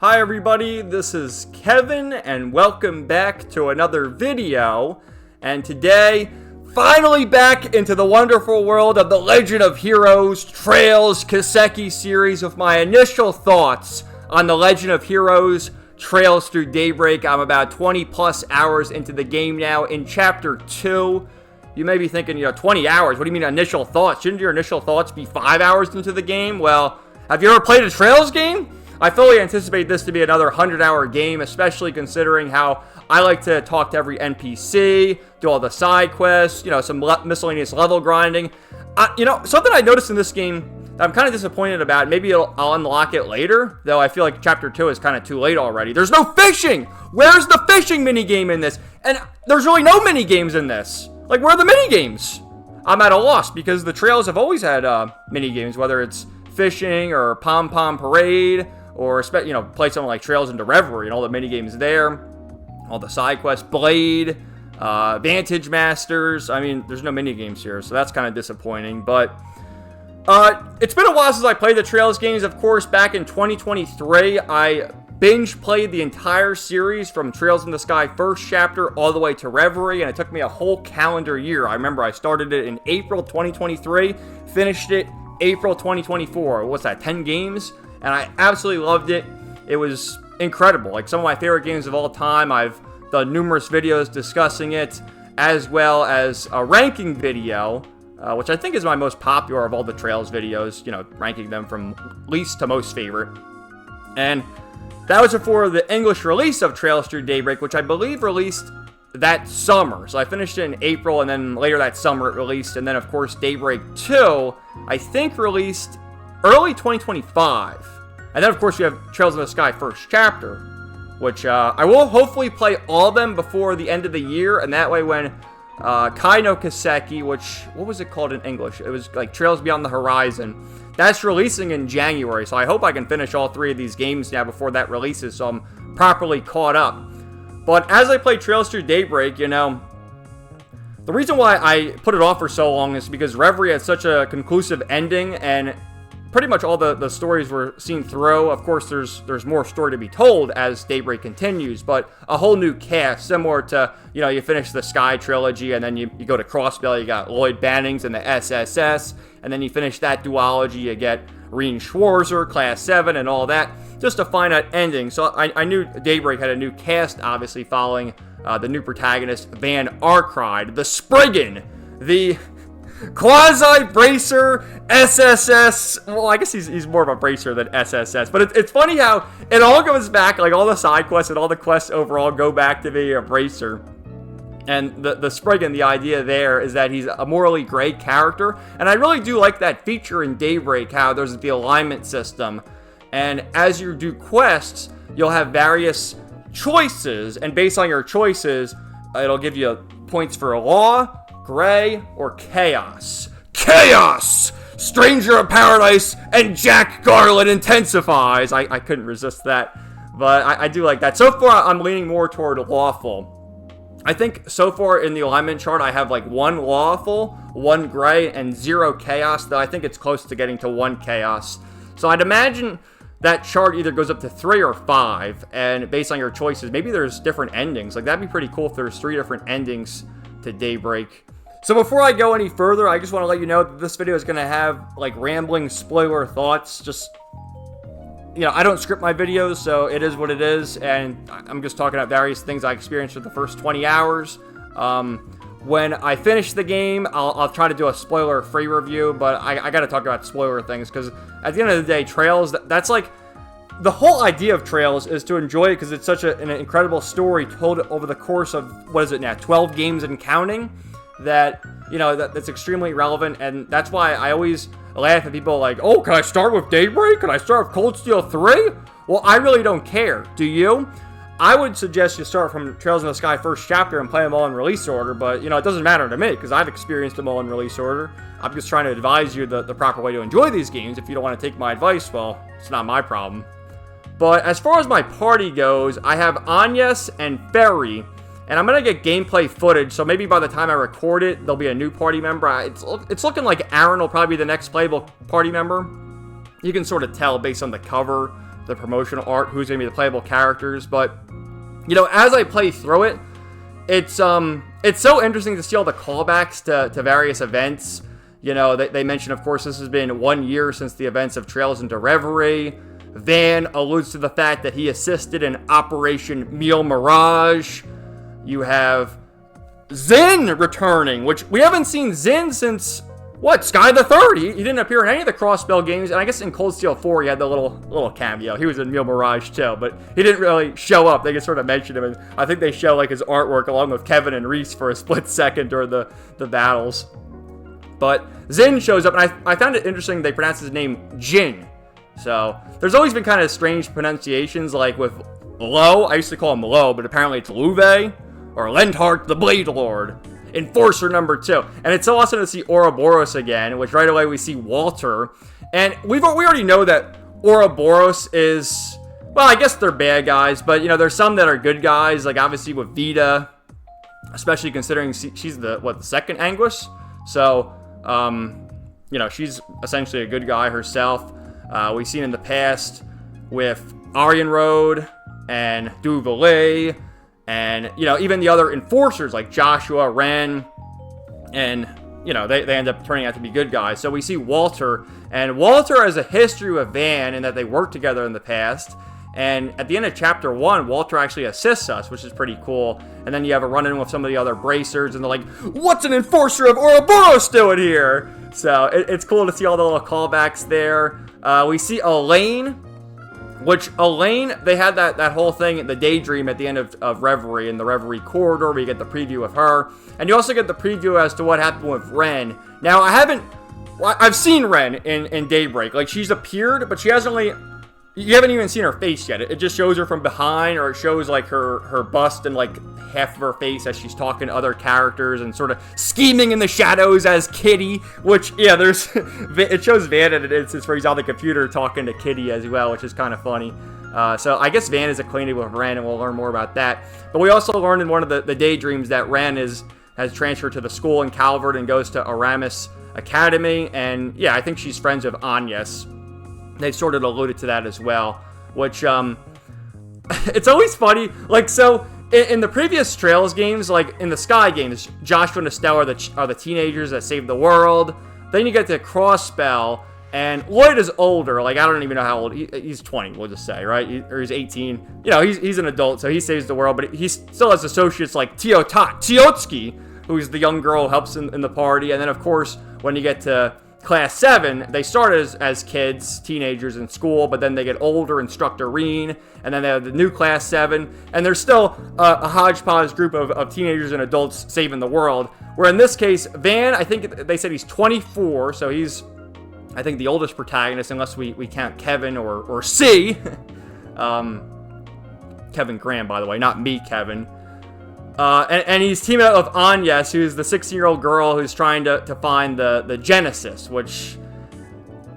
Hi everybody, this is Kevin and welcome back to another video. And today, finally back into the wonderful world of the Legend of Heroes Trails Kiseki series with my initial thoughts on the Legend of Heroes Trails through Daybreak. I'm about 20 plus hours into the game now in Chapter 2. You may be thinking, 20 hours, what do you mean initial thoughts? Shouldn't your initial thoughts be 5 hours into the game? Well, have you ever played a Trails game? I fully anticipate this to be another 100-hour game, especially considering how I like to talk to every NPC, do all the side quests, some miscellaneous level grinding. Something I noticed in this game that I'm kind of disappointed about, maybe I'll unlock it later, though I feel like Chapter 2 is kind of too late already. There's no fishing! Where's the fishing minigame in this? And there's really no minigames in this. Like, where are the minigames? I'm at a loss, because the Trails have always had minigames, whether it's fishing or pom-pom parade, or play something like Trails into Reverie and all the minigames there, all the side quests, Blade, Vantage Masters. I mean, there's no minigames here, so that's kind of disappointing. But it's been a while since I played the Trails games. Of course, back in 2023, I binge played the entire series from Trails in the Sky first chapter all the way to Reverie, and it took me a whole calendar year. I remember I started it in April 2023, finished it April 2024. What's that, 10 games? And I absolutely loved it. It was incredible. Like, some of my favorite games of all time. I've done numerous videos discussing it, as well as a ranking video, which I think is my most popular of all the Trails videos, ranking them from least to most favorite. And that was before the English release of Trails Through Daybreak, which I believe released that summer. So I finished it in April, and then later that summer it released. And then, of course, Daybreak 2, I think, released early 2025. And then, of course, we have Trails in the Sky first chapter, which I will hopefully play all of them before the end of the year. And that way, when Kai no Kiseki, what was it called in English? It was like Trails Beyond the Horizon. That's releasing in January. So I hope I can finish all three of these games now before that releases, so I'm properly caught up. But as I play Trails Through Daybreak, the reason why I put it off for so long is because Reverie had such a conclusive ending, and pretty much all the stories were seen through. Of course, there's more story to be told as Daybreak continues, but a whole new cast, similar to, you finish the Sky trilogy, and then you go to Crossbell, you got Lloyd Bannings and the SSS, and then you finish that duology, you get Reen Schwarzer, Class 7, and all that, just a finite ending. So I knew Daybreak had a new cast, obviously, following the new protagonist, Van Arkride, the Spriggan, the quasi-bracer SSS. Well, I guess he's more of a bracer than SSS. But it's funny how it all goes back, like all the side quests and all the quests overall go back to being a bracer. And the Spriggan, the idea there is that he's a morally gray character. And I really do like that feature in Daybreak, how there's the alignment system. And as you do quests, you'll have various choices. And based on your choices, it'll give you points for law, gray, or chaos. Chaos! Stranger of Paradise and Jack Garland intensifies. I couldn't resist that, but I do like that. So far, I'm leaning more toward lawful. I think so far in the alignment chart, I have like 1 lawful, 1 gray, and 0 chaos, though I think it's close to getting to 1 chaos. So I'd imagine that chart either goes up to 3 or 5, and based on your choices, maybe there's different endings. Like, that'd be pretty cool if there's 3 different endings to Daybreak. So before I go any further, I just want to let you know that this video is going to have, like, rambling spoiler thoughts. Just, I don't script my videos, so it is what it is, and I'm just talking about various things I experienced with the first 20 hours. When I finish the game, I'll try to do a spoiler-free review, but I got to talk about spoiler things, because at the end of the day, Trails, that's like, the whole idea of Trails is to enjoy it because it's such an incredible story told over the course of, 12 games and counting, that, that's extremely relevant. And that's why I always laugh at people like, oh, can I start with Daybreak? Can I start with Cold Steel 3? Well, I really don't care. Do you? I would suggest you start from Trails in the Sky first chapter and play them all in release order, but, it doesn't matter to me because I've experienced them all in release order. I'm just trying to advise you the proper way to enjoy these games. If you don't want to take my advice, well, it's not my problem. But as far as my party goes, I have Agnes and Ferry, and I'm going to get gameplay footage, so maybe by the time I record it, there'll be a new party member. It's looking like Aaron will probably be the next playable party member. You can sort of tell based on the cover the promotional art, who's going to be the playable characters. But, you know, as I play through it, it's so interesting to see all the callbacks to various events. You know, they mention, of course, this has been 1 year since the events of Trails into Reverie. Van alludes to the fact that he assisted in Operation Meal Mirage. You have Zin returning, which we haven't seen Zin since, what, Sky the Third? He didn't appear in any of the Crossbell games, and I guess in Cold Steel 4 he had the little cameo. He was in Meal Mirage too, but he didn't really show up. They just sort of mentioned him, and I think they show like his artwork along with Kevin and Reese for a split second during the battles. But Zin shows up, and I found it interesting they pronounce his name Jin. So there's always been kind of strange pronunciations, like with Lo. I used to call him Lo, but apparently it's Luve, or Lenthart the Blade Lord. Enforcer number 2. And it's so awesome to see Ouroboros again, which right away we see Walter. And we already know that Ouroboros is, well, I guess they're bad guys, but, you know, there's some that are good guys, like obviously with Vita, especially considering she's the second Anguis. So, you know, she's essentially a good guy herself. We've seen in the past with Aryan Road and Duvalet, and, you know, even the other enforcers like Joshua, Ren, and, you know, they end up turning out to be good guys. So we see Walter, and Walter has a history with Van in that they worked together in the past. And at the end of Chapter 1, Walter actually assists us, which is pretty cool. And then you have a run-in with some of the other bracers, and they're like, what's an enforcer of Ouroboros doing here? So it's cool to see all the little callbacks there. We see Elaine, which Elaine, they had that whole thing, the daydream at the end of Reverie, in the Reverie corridor, where you get the preview of her. And you also get the preview as to what happened with Ren. Now, I've seen Ren in Daybreak. Like, she's appeared, but she hasn't really, you haven't even seen her face yet. It just shows her from behind, or it shows, like, her bust and, like, half of her face as she's talking to other characters and sort of scheming in the shadows as Kitty, which, yeah, it shows Van in an instance where he's on the computer talking to Kitty as well, which is kind of funny. So I guess Van is acquainted with Ren, and we'll learn more about that. But we also learned in one of the daydreams that Ren has transferred to the school in Calvert and goes to Aramis Academy, and yeah, I think she's friends with Agnes. They sort of alluded to that as well, which, it's always funny, like, so, in the previous Trails games, like, in the Sky games, Joshua and Estelle are the teenagers that saved the world. Then you get to Crossbell, and Lloyd is older, like, I don't even know how old, he's 20, we'll just say, right, or he's 18, you know, he's an adult, so he saves the world, but he still has associates like Tiotsky, who's the young girl who helps in the party, and then, of course, when you get to Class 7, they start as kids, teenagers in school, but then they get older, Instructor Reen, and then they have the new Class 7, and there's still a hodgepodge group of teenagers and adults saving the world, where in this case, Van, I think they said he's 24, so he's, I think, the oldest protagonist, unless we count Kevin or C. Kevin Graham, by the way, not me, Kevin. And he's teaming up with Agnes, who's the 16-year-old girl who's trying to find the Genesis, which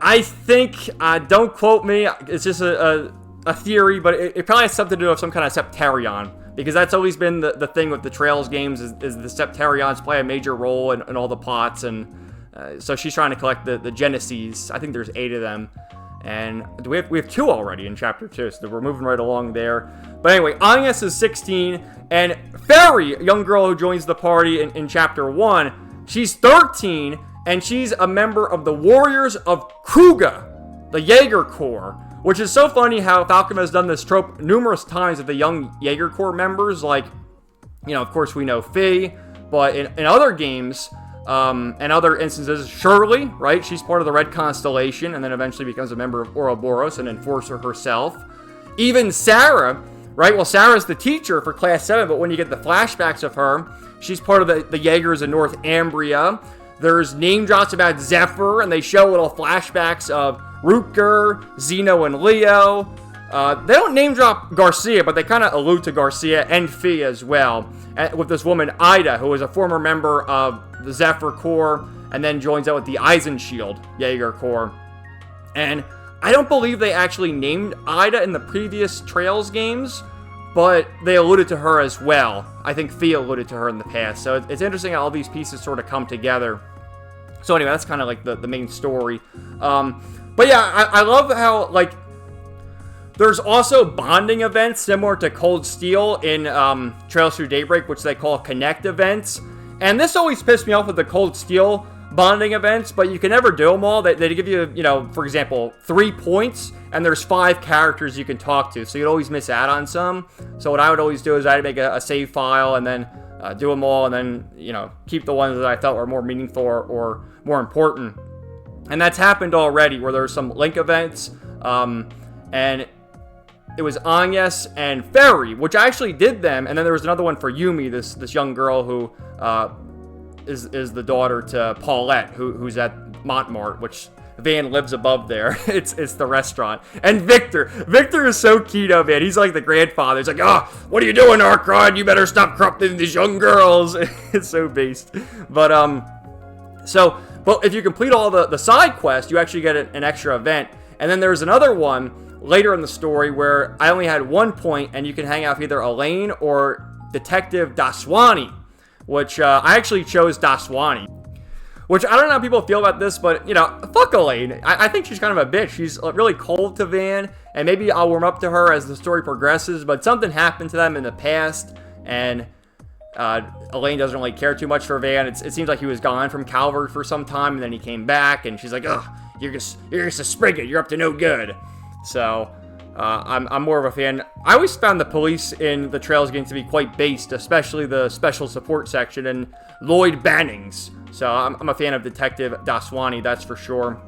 I think, don't quote me, it's just a theory, but it probably has something to do with some kind of Septarion, because that's always been the thing with the Trails games, is the Septarions play a major role in all the plots, and so she's trying to collect the Genesis. I think there's 8 of them. And we have 2 already in Chapter 2, so we're moving right along there. But anyway, Agnes is 16, and Ferry, a young girl who joins the party in Chapter 1, she's 13, and she's a member of the Warriors of Kruga, the Jaeger Corps, which is so funny how Falcom has done this trope numerous times with the young Jaeger Corps members. Like, you know, of course we know Fee, but in other games, and other instances, Shirley, right? She's part of the Red Constellation, and then eventually becomes a member of Ouroboros and enforcer herself. Even Sarah, right? Well, Sarah's the teacher for Class 7, but when you get the flashbacks of her, she's part of the Jaegers of North Ambria. There's name drops about Zephyr, and they show little flashbacks of Rutger, Zeno, and Leo. They don't name drop Garcia, but they kind of allude to Garcia and Fee as well, with this woman, Ida, who is a former member of the Zephyr Corps, and then joins out with the Eisenshield Jaeger Corps. And I don't believe they actually named Ida in the previous Trails games, but they alluded to her as well. I think Fee alluded to her in the past. So it's interesting how all these pieces sort of come together. So anyway, that's kind of like the main story. But yeah, I love how, like, There's also bonding events similar to Cold Steel in Trails Through Daybreak, which they call Connect events. And this always pissed me off with the Cold Steel bonding events, but you can never do them all. They give you, for example, 3 points, and there's 5 characters you can talk to, so you'd always miss out on some. So what I would always do is I'd make a save file and then do them all, and then, keep the ones that I felt were more meaningful or more important. And that's happened already, where there's some link events, and it was Agnes and Ferry, which I actually did them, and then there was another one for Yumi, this young girl who is the daughter to Paulette, who's at Montmartre, which Van lives above there. It's the restaurant. And Victor is so keto, man. He's like the grandfather. He's like, what are you doing, Arkrod? You better stop corrupting these young girls. It's so based. But but if you complete all the side quests, you actually get an extra event. And then there's another one later in the story where I only had 1 point, and you can hang out with either Elaine or Detective Daswani, which I actually chose Daswani. Which, I don't know how people feel about this, but, fuck Elaine. I think she's kind of a bitch. She's really cold to Van, and maybe I'll warm up to her as the story progresses, but something happened to them in the past, and Elaine doesn't really care too much for Van. It seems like he was gone from Calvert for some time, and then he came back, and she's like, you're just a Spriggan. You're up to no good. So, I'm more of a fan. I always found the police in the Trails game to be quite based, especially the special support section and Lloyd Bannings. So I'm a fan of Detective Daswani, that's for sure.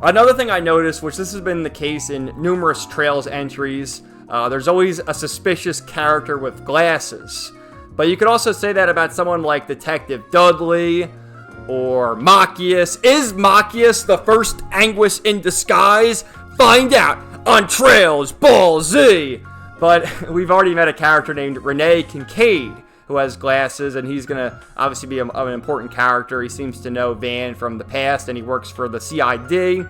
Another thing I noticed, which this has been the case in numerous Trails entries, there's always a suspicious character with glasses. But you could also say that about someone like Detective Dudley or Machias. Is Machias the first Anguis in disguise? Find out on Trails Ball Z. But we've already met a character named Renee Kincaid, who has glasses, and he's going to obviously be an important character. He seems to know Van from the past, and he works for the CID.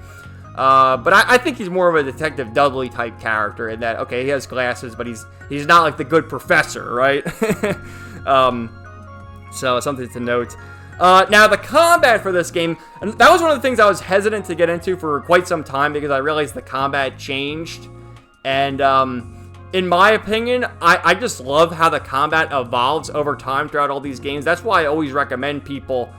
But I think he's more of a Detective Dudley type character in that, okay, he has glasses, but he's not like the good professor, right? So something to note. Now, the combat for this game, and that was one of the things I was hesitant to get into for quite some time because I realized the combat changed. And in my opinion, I just love how the combat evolves over time throughout all these games. That's why I always recommend people,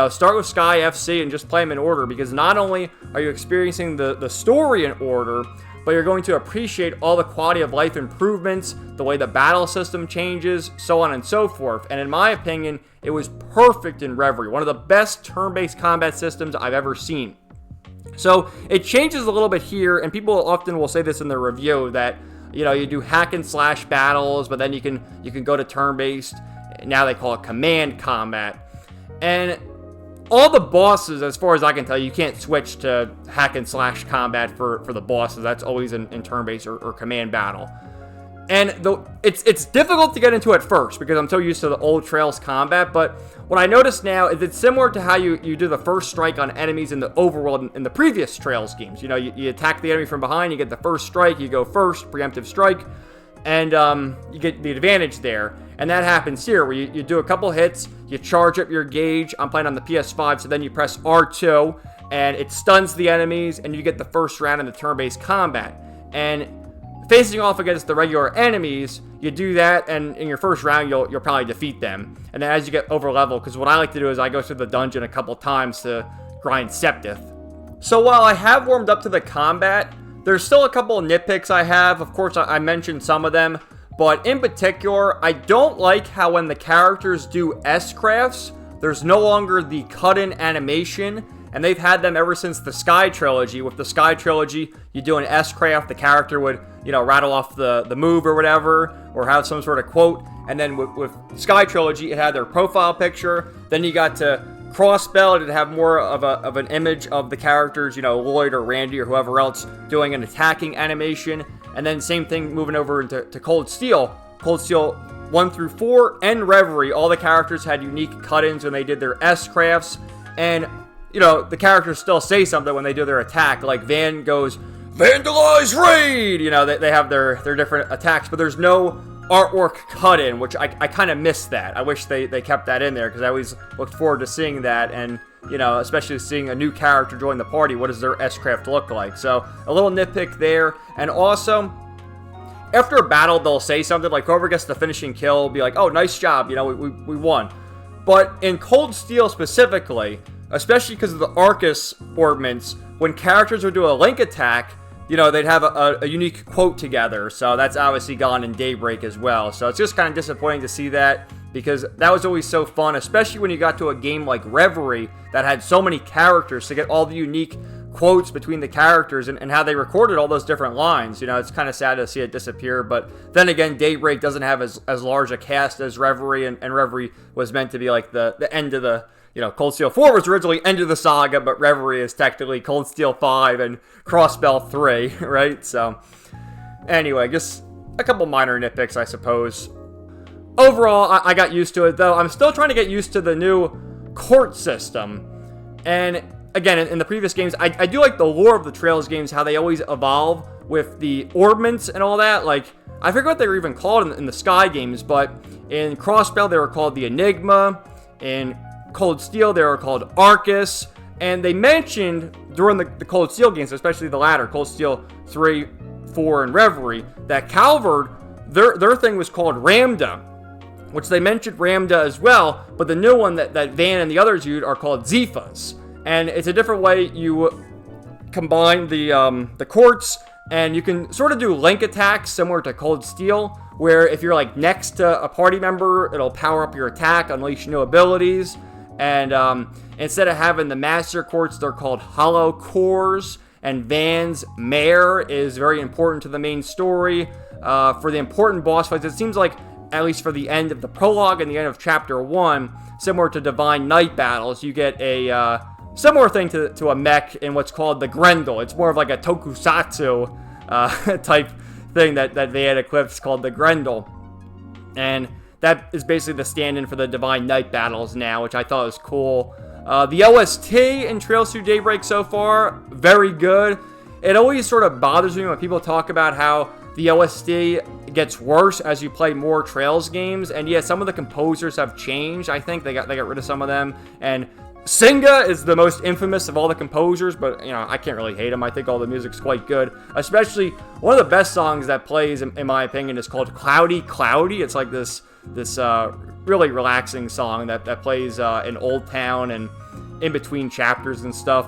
start with Sky FC and just play them in order, because not only are you experiencing the story in order, but you're going to appreciate all the quality of life improvements, the way the battle system changes, so on and so forth. And in my opinion, it was perfect in Reverie. One of the best turn-based combat systems I've ever seen. So it changes a little bit here, and people often will say this in their review that, you do hack and slash battles, but then you can go to turn-based. Now they call it command combat. And all the bosses, as far as I can tell, you can't switch to hack and slash combat for the bosses. That's always in turn-based or command battle. And it's difficult to get into at first because I'm so used to the old Trails combat, but what I notice now is it's similar to how you do the first strike on enemies in the overworld in the previous Trails games. You attack the enemy from behind, you get the first strike, you go first, preemptive strike, and you get the advantage there. And that happens here, where you do a couple hits, you charge up your gauge. I'm playing on the PS5, so then you press R2, and it stuns the enemies, and you get the first round in the turn-based combat. And facing off against the regular enemies, you do that, and in your first round, you'll probably defeat them. And then as you get over level, because what I like to do is I go through the dungeon a couple times to grind Septith. So while I have warmed up to the combat, there's still a couple of nitpicks I have. Of course, I mentioned some of them, but in particular, I don't like how when the characters do S-crafts, there's no longer the cut-in animation, and they've had them ever since the Sky Trilogy. With the Sky Trilogy, you do an S-craft, the character would, rattle off the move or whatever, or have some sort of quote, and then with Sky Trilogy, it had their profile picture. Then you got to cross-spell it to have more of an image of the characters, Lloyd or Randy or whoever else doing an attacking animation. And then same thing moving over into Cold Steel. Cold Steel 1 through 4 and Reverie, all the characters had unique cut-ins when they did their S-crafts. And, the characters still say something when they do their attack. Like Van goes, "Vandalize Raid!" They have their different attacks, but there's no artwork cut-in, which I kind of missed that. I wish they kept that in there, because I always looked forward to seeing that. And you know, especially seeing a new character join the party, what does their S-craft look like? So, a little nitpick there. And also, after a battle, they'll say something like, whoever gets the finishing kill will be like, oh, nice job, you know, we won. But in Cold Steel specifically, especially because of the Arcus ordnance, when characters would do a link attack, you know, they'd have a unique quote together. So that's obviously gone in Daybreak as well. So it's just kind of disappointing to see that, because that was always so fun, especially when you got to a game like Reverie that had so many characters, to get all the unique quotes between the characters and how they recorded all those different lines. You know, it's kind of sad to see it disappear, but then again, Daybreak doesn't have as large a cast as Reverie, and Reverie was meant to be like the end of the, you know, Cold Steel 4 was originally end of the saga, but Reverie is technically Cold Steel 5 and Crossbell 3, right? So, anyway, just a couple minor nitpicks, I suppose. Overall, I got used to it, though. I'm still trying to get used to the new court system. And again, in the previous games, I do like the lore of the Trails games, how they always evolve with the orbments and all that. Like, I forget what they were even called in the Sky games, but in Crossbell, they were called the Enigma. In Cold Steel, they were called Arcus. And they mentioned during the Cold Steel games, especially the latter, Cold Steel 3, 4, and Reverie, that Calvard, their thing was called Ramda, which they mentioned Ramda as well, but the new one that Van and the others used are called Zephas. And it's a different way you combine the courts, and you can sort of do link attacks similar to Cold Steel, where if you're like next to a party member, it'll power up your attack, unleash new abilities. And instead of having the master courts, they're called hollow cores. And Van's mare is very important to the main story. For the important boss fights, it seems like, at least for the end of the prologue and the end of Chapter 1, similar to Divine Knight battles, you get a similar thing to a mech in what's called the Grendel. It's more of like a tokusatsu type thing that Van equips, called the Grendel. And that is basically the stand-in for the Divine Knight battles now, which I thought was cool. The OST in Trails Through Daybreak so far, very good. It always sort of bothers me when people talk about how the OST gets worse as you play more Trails games, and yeah, some of the composers have changed. I think they got rid of some of them, and Singa is the most infamous of all the composers, but, you know, I can't really hate him. I think all the music's quite good. Especially, one of the best songs that plays, in my opinion, is called Cloudy Cloudy. It's like this really relaxing song that plays in Old Town and in between chapters and stuff.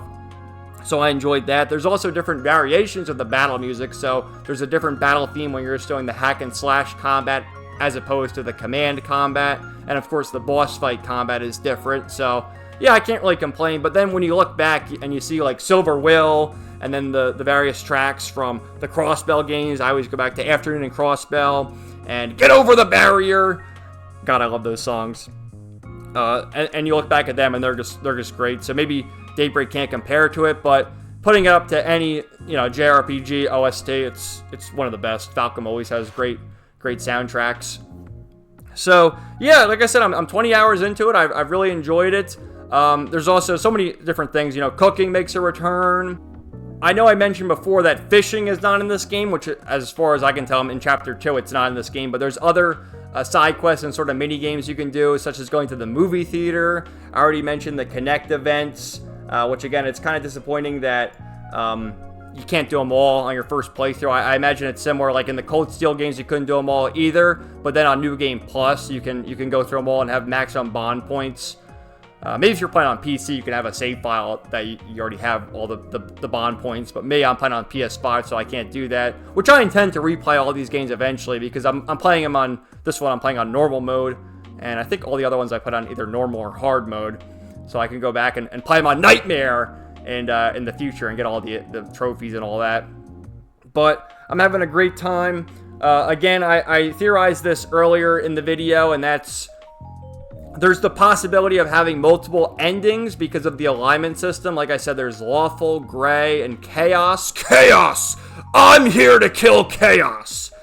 So I enjoyed that. There's also different variations of the battle music. So there's a different battle theme when you're just doing the hack and slash combat as opposed to the command combat. And of course the boss fight combat is different. So yeah, I can't really complain. But then when you look back and you see like Silver Will and then the various tracks from the Crossbell games, I always go back to Afternoon and Crossbell and Get Over the Barrier. God, I love those songs. And you look back at them and they're just great. So maybe Daybreak can't compare to it, but putting it up to any, you know, jrpg OST, it's one of the best. Falcom always has great soundtracks. So yeah, like I said, I'm 20 hours into it. I've really enjoyed it. There's also so many different things. You know, cooking makes a return. I know I mentioned before that fishing is not in this game, which, as far as I can tell, in Chapter 2, it's not in this game, but there's other side quests and sort of mini games you can do, such as going to the movie theater. I already mentioned the Connect events, which again, it's kind of disappointing that you can't do them all on your first playthrough. I imagine it's similar, like in the Cold Steel games, you couldn't do them all either, but then on New Game Plus, you can go through them all and have maximum bond points. Maybe if you're playing on PC, you can have a save file that you already have all the bond points. But me, I'm playing on PS5, so I can't do that. Which I intend to replay all these games eventually, because I'm playing them on this one. I'm playing on normal mode, and I think all the other ones I put on either normal or hard mode, so I can go back and play them on Nightmare and in the future and get all the trophies and all that. But I'm having a great time. Again, I theorized this earlier in the video, and that's, there's the possibility of having multiple endings because of the alignment system. Like I said, there's Lawful, Gray, and Chaos. Chaos! I'm here to kill Chaos!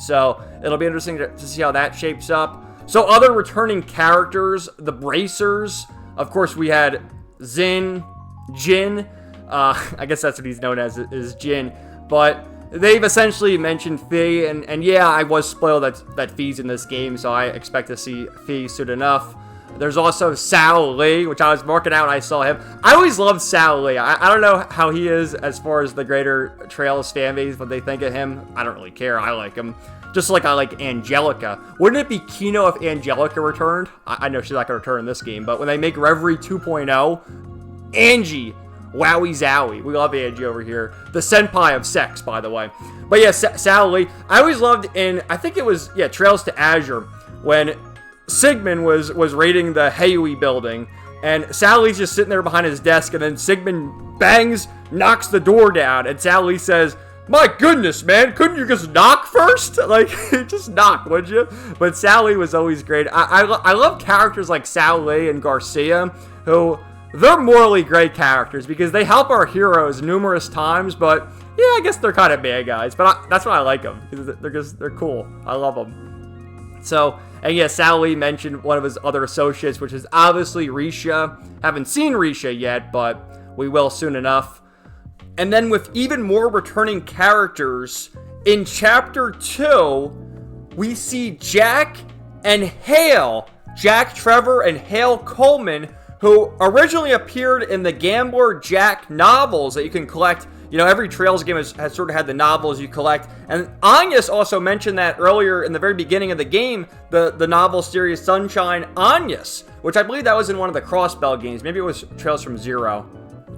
So, it'll be interesting to see how that shapes up. So, other returning characters, the Bracers. Of course, we had Jin. I guess that's what he's known as, is Jin. But they've essentially mentioned Fee, and yeah, I was spoiled that Fee's in this game, so I expect to see Fee soon enough. There's also Sal Lee, which I was marking out when I saw him. I always loved Sal Lee. I don't know how he is as far as the greater Trails fan base, what they think of him. I don't really care. I like him. Just like I like Angelica. Wouldn't it be Kino if Angelica returned? I know she's not going to return in this game, but when they make Reverie 2.0, Angie, wowie zowie. We love Angie over here. The senpai of sex, by the way. But yeah, Sal Lee. I always loved in, I think it was, yeah, Trails to Azure, when Sigmund was raiding the Heiui building, and Sal Lee's just sitting there behind his desk, and then Sigmund bangs, knocks the door down, and Sal Lee says, "My goodness, man, couldn't you just knock first?" Like, just knock, would you? But Sal Lee was always great. I love characters like Sal Lee and Garcia, who, they're morally great characters because they help our heroes numerous times, but yeah, I guess they're kind of bad guys. But that's why I like them, because they're cool. I love them. So, and yeah, Sal Lee mentioned one of his other associates, which is obviously Risha. Haven't seen Risha yet, but we will soon enough. And then with even more returning characters, in Chapter 2, we see Jack and Hale. Jack Trevor and Hale Coleman, who originally appeared in the Gambler Jack novels that you can collect. You know, every Trails game has sort of had the novels you collect. And Agnes also mentioned that earlier in the very beginning of the game, the novel series Sunshine Agnes, which I believe that was in one of the Crossbell games. Maybe it was Trails from Zero.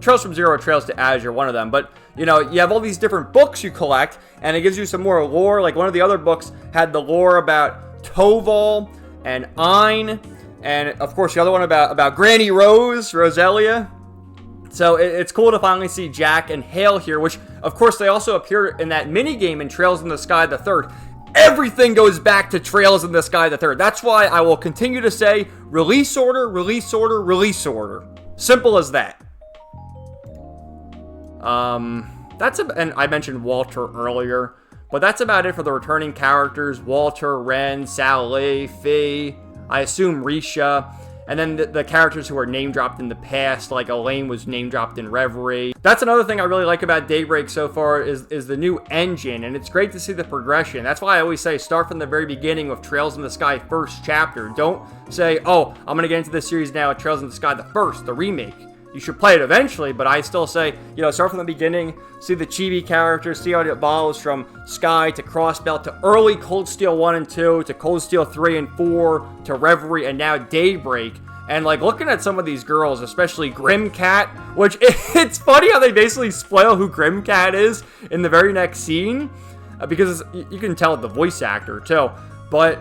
Trails from Zero, Trails to Azure, one of them. But, you know, you have all these different books you collect, and it gives you some more lore. Like, one of the other books had the lore about Toval and Ein, and, of course, the other one about Granny Rose, Roselia. So it's cool to finally see Jack and Hale here, which, of course, they also appear in that mini-game in Trails in the Sky the Third. Everything goes back to Trails in the Sky the Third. That's why I will continue to say, release order, release order, release order. Simple as that. And I mentioned Walter earlier, but that's about it for the returning characters. Walter, Ren, Sal Lee, Fee, I assume Risha, and then the characters who are name-dropped in the past, like Elaine was name-dropped in Reverie. That's another thing I really like about Daybreak so far is the new engine, and it's great to see the progression. That's why I always say start from the very beginning with Trails in the Sky first chapter. Don't say, oh, I'm going to get into this series now with Trails in the Sky the first, the remake. You should play it eventually, but I still say, you know, start from the beginning, see the chibi characters, see how it evolves from Sky to Crossbelt to early Cold Steel 1 and 2 to Cold Steel 3 and 4 to Reverie and now Daybreak. And, like, looking at some of these girls, especially Grimcat, which it's funny how they basically spoil who Grimcat is in the very next scene, because you can tell the voice actor, too. But,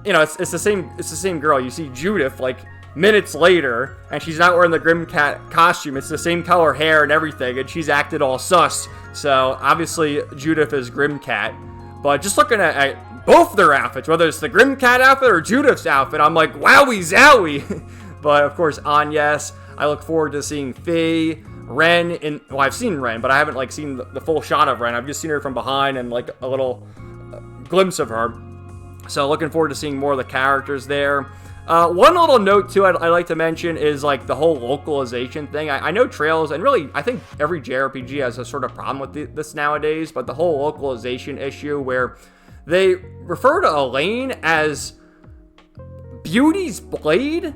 you know, it's the same girl. You see Judith, like, minutes later, and she's not wearing the Grimcat costume. It's the same color hair and everything, and she's acted all sus. So, obviously, Judith is Grimcat. But just looking at both their outfits, whether it's the Grimcat outfit or Judith's outfit, I'm like, wowie zowie. But, of course, Agnes. I look forward to seeing Fee, Ren. Well, I've seen Ren, but I haven't, like, seen the full shot of Ren. I've just seen her from behind and, like, a little glimpse of her. So, looking forward to seeing more of the characters there. One little note, too, I'd like to mention is, like, the whole localization thing. I know Trails, and really, I think every JRPG has a sort of problem with this nowadays, but the whole localization issue where they refer to Elaine as Beauty's Blade,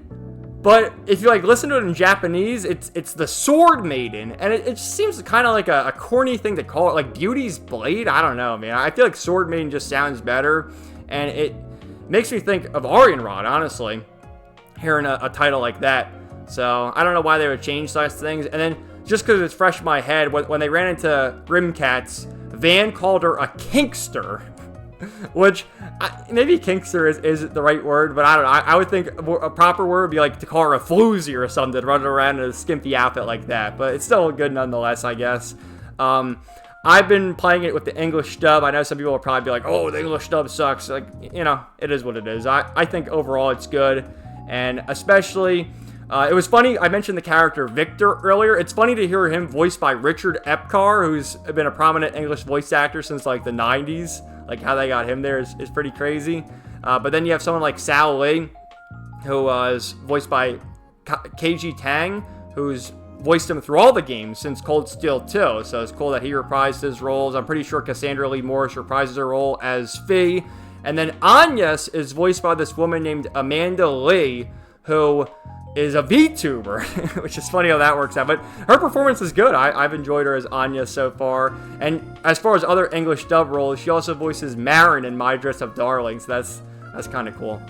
but if you, like, listen to it in Japanese, it's the Sword Maiden, and it just seems kind of like a corny thing to call it, like, Beauty's Blade? I don't know, man. I feel like Sword Maiden just sounds better, and it makes me think of Arianrod, honestly, hearing a title like that. So, I don't know why they would change such things. And then, just because it's fresh in my head, when they ran into Grimcats, Van called her a kinkster. Which, maybe kinkster is the right word, but I don't know. I would think a proper word would be like to call her a floozy or something, running around in a skimpy outfit like that. But it's still good nonetheless, I guess. I've been playing it with the English dub. I know some people will probably be like, oh, the English dub sucks. Like, you know, it is what it is. I think overall it's good. And especially, it was funny, I mentioned the character Victor earlier. It's funny to hear him voiced by Richard Epcar, who's been a prominent English voice actor since, like, the 90s. Like, how they got him there is pretty crazy. But then you have someone like Sal Lee, who is voiced by KG Tang, who's voiced him through all the games since Cold Steel 2, so it's cool that he reprised his roles. I'm pretty sure Cassandra Lee Morris reprises her role as Fee. And then Agnes is voiced by this woman named Amanda Lee, who is a VTuber, which is funny how that works out. But her performance is good. I've enjoyed her as Anya so far. And as far as other English dub roles, she also voices Marin in My Dress Up Darling, so that's kind of cool.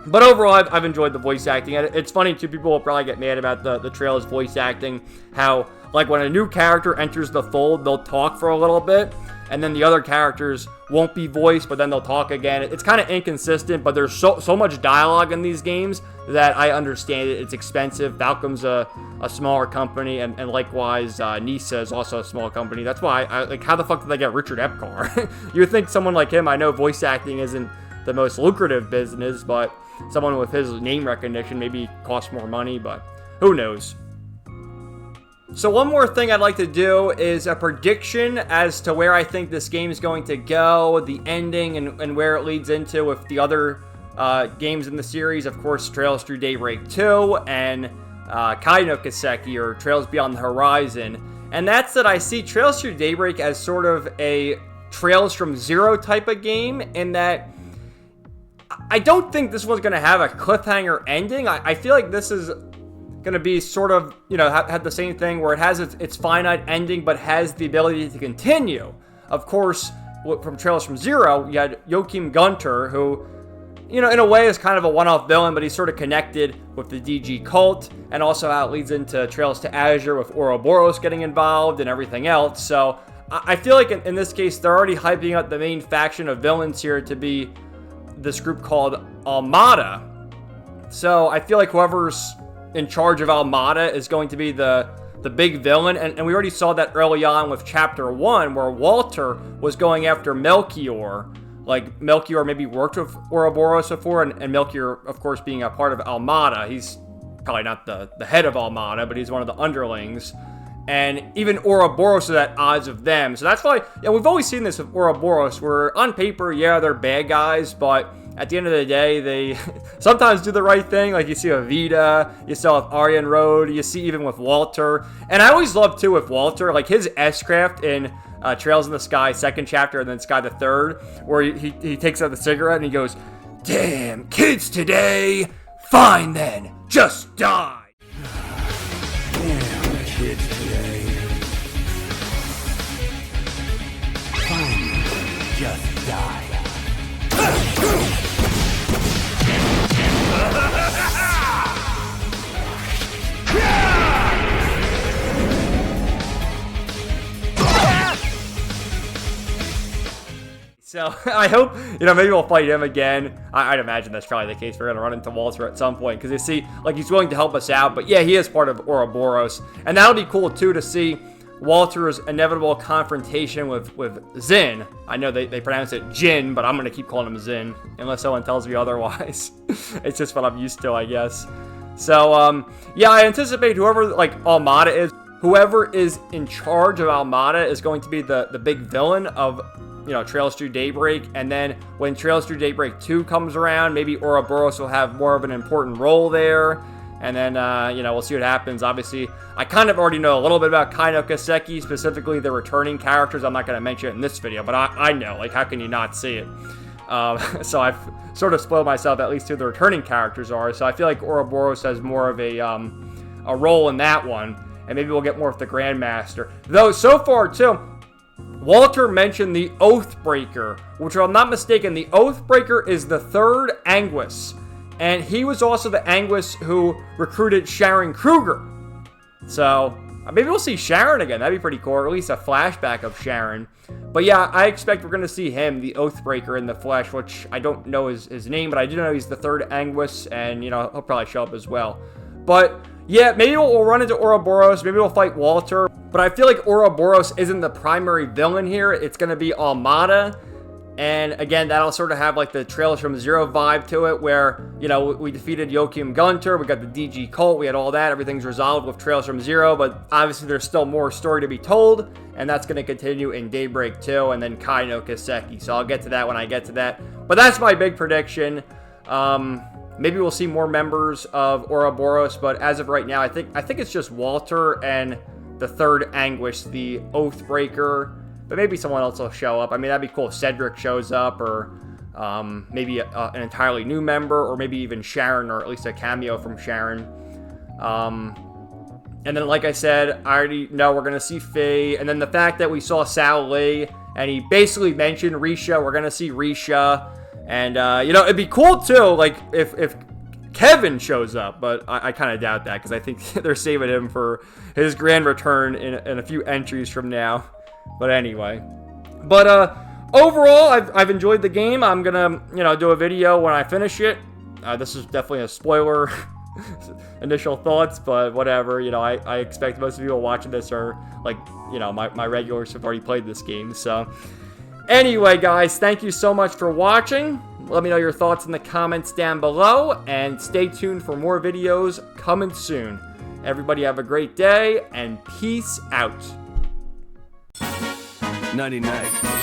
But overall, I've enjoyed the voice acting. It's funny, too, people will probably get mad about the trailer's voice acting, how, like, when a new character enters the fold, they'll talk for a little bit, and then the other characters won't be voiced, but then they'll talk again. It's kind of inconsistent, but there's so much dialogue in these games that I understand it. It's expensive. Falcom's a smaller company, and likewise, Nisa is also a small company. That's why, like, how the fuck did they get Richard Epcar? You would think someone like him, I know voice acting isn't the most lucrative business, but someone with his name recognition maybe costs more money, but who knows? So one more thing I'd like to do is a prediction as to where I think this game is going to go, the ending, and where it leads into with the other games in the series. Of course, Trails Through Daybreak 2 and Kai no Kiseki, or Trails Beyond the Horizon. And that's that I see Trails Through Daybreak as sort of a Trails from Zero type of game, in that I don't think this one's going to have a cliffhanger ending. I feel like this is going to be sort of, have the same thing where it has its finite ending, but has the ability to continue. Of course, from Trails from Zero, you had Joachim Gunter, who, in a way is kind of a one-off villain, but he's sort of connected with the DG cult, and also how it leads into Trails to Azure with Ouroboros getting involved and everything else. So I feel like in this case, they're already hyping up the main faction of villains here to be this group called Almada. So I feel like whoever's in charge of Almada is going to be the big villain, and we already saw that early on with Chapter 1, where Walter was going after Melchior. Like, Melchior maybe worked with Ouroboros before, and Melchior, of course, being a part of Almada. He's probably not the head of Almada, but he's one of the underlings. And even Ouroboros is at odds with them. So that's why, we've always seen this with Ouroboros, where on paper, yeah, they're bad guys, but at the end of the day, they sometimes do the right thing. Like you see with Vita, you saw with Aryan Road, you see even with Walter. And I always love, too, with Walter, like his S-craft in Trails in the Sky, second chapter, and then Sky the third, where he takes out the cigarette and he goes, "Damn, kids today, fine then, just die." Damn, kids today. Fine, just die. So I hope, maybe we'll fight him again. I'd imagine that's probably the case. We're going to run into Walter at some point, because you see, like, he's willing to help us out. But yeah, he is part of Ouroboros. And that'll be cool, too, to see Walter's inevitable confrontation with Zin. I know they pronounce it Jin, but I'm going to keep calling him Zin, unless someone tells me otherwise. It's just what I'm used to, I guess. So, yeah, I anticipate whoever, like, Almada is, whoever is in charge of Almada is going to be the big villain of, Trails Through Daybreak. And then when Trails Through Daybreak 2 comes around, maybe Ouroboros will have more of an important role there. And then, we'll see what happens. Obviously, I kind of already know a little bit about Kai no Kiseki, specifically the returning characters. I'm not going to mention it in this video, but I know. Like, how can you not see it? So I've sort of spoiled myself, at least who the returning characters are. So I feel like Ouroboros has more of a role in that one. And maybe we'll get more with the Grandmaster. Though, so far, too, Walter mentioned the Oathbreaker, which, if I'm not mistaken, the Oathbreaker is the third Anguis. And he was also the Anguis who recruited Sharon Kruger. So, maybe we'll see Sharon again. That'd be pretty cool, or at least a flashback of Sharon. But yeah, I expect we're going to see him, the Oathbreaker, in the flesh, which I don't know his name, but I do know he's the third Anguis, and, he'll probably show up as well. But yeah, maybe we'll run into Ouroboros, maybe we'll fight Walter. But I feel like Ouroboros isn't the primary villain here. It's going to be Almada. And again, that'll sort of have like the Trails from Zero vibe to it, where, we defeated Joachim Gunter, we got the DG cult, we had all that, everything's resolved with Trails from Zero, but obviously there's still more story to be told, and that's going to continue in Daybreak 2, and then Kai no Kiseki. So I'll get to that when I get to that. But that's my big prediction. Maybe we'll see more members of Ouroboros, but as of right now, I think it's just Walter and the third Anguish, the Oathbreaker. But maybe someone else will show up. I mean, that'd be cool if Cedric shows up, or maybe an entirely new member, or maybe even Sharon, or at least a cameo from Sharon. And then, like I said, I already know we're going to see Faye. And then the fact that we saw Sal Lee, and he basically mentioned Risha. We're going to see Risha. And, you know, it'd be cool, too, like, if Kevin shows up. But I kind of doubt that, because I think they're saving him for his grand return in a few entries from now. But anyway. But, overall, I've enjoyed the game. I'm going to, you know, do a video when I finish it. This is definitely a spoiler initial thoughts, but whatever. You know, I expect most of you watching this are, like, you know, my regulars have already played this game. So anyway, guys, thank you so much for watching. Let me know your thoughts in the comments down below, and stay tuned for more videos coming soon. Everybody have a great day, and peace out. Nighty night.